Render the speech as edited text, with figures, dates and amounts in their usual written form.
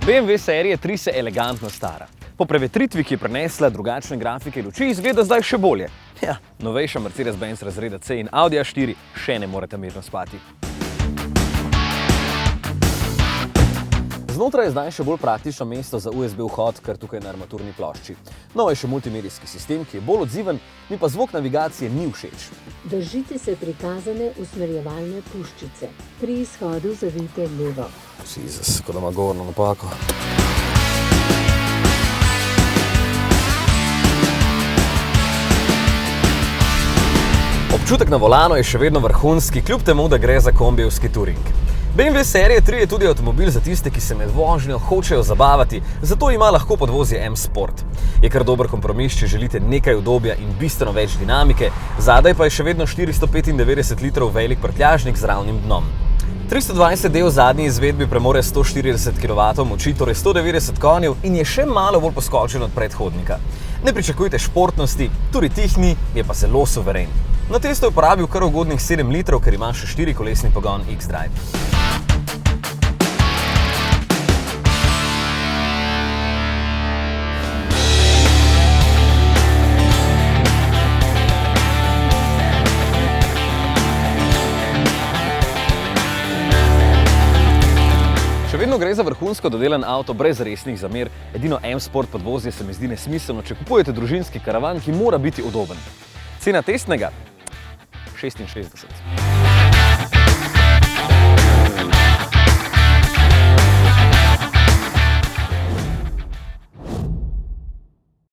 BMW serije 3 se elegantno stara. Po prevetritvi, ki je prenesla drugačne grafike luči, izgleda zdaj še bolje. Ja, novejša Mercedes-Benz razreda C in Audi A4 še ne moreta mirno spati. Znotraj je zdaj še bolj praktično mesto za USB vhod, kar tukaj na armaturni plošči. Novejši multimedijski sistem, ki je bolj odziven, mi pa zvok navigacije ni všeč. Držite se prikazane usmerjevalne puščice. Pri izhodu zavijte levo. Jezus, kot da ima govorno napako. Občutek na volanu je še vedno vrhunski, kljub temu, da gre za kombijevski touring. BMW serije 3 je tudi avtomobil za tiste, ki se med vožnjo hočejo zabavati, zato ima lahko podvozje M-Sport. Je kar dober kompromis, če želite nekaj udobja in bistveno več dinamike, zadaj pa je še vedno 495 litrov velik prtljažnik z ravnim dnom. 320D v zadnji izvedbi premore 140 kW moči, torej 190 konjev in je še malo bolj poskočen od predhodnika. Ne pričakujte športnosti, tudi tih ni, je pa zelo suveren. Na testu je uporabil kar ugodnih 7 litrov, ker ima še 4-kolesni pogon X-Drive. Še vedno gre za vrhunsko dodelan avto brez resnih zamer, edino M-Sport podvozje se mi zdi nesmiselno, če kupujete družinski karavan, ki mora biti udoben. Cena testnega? 66.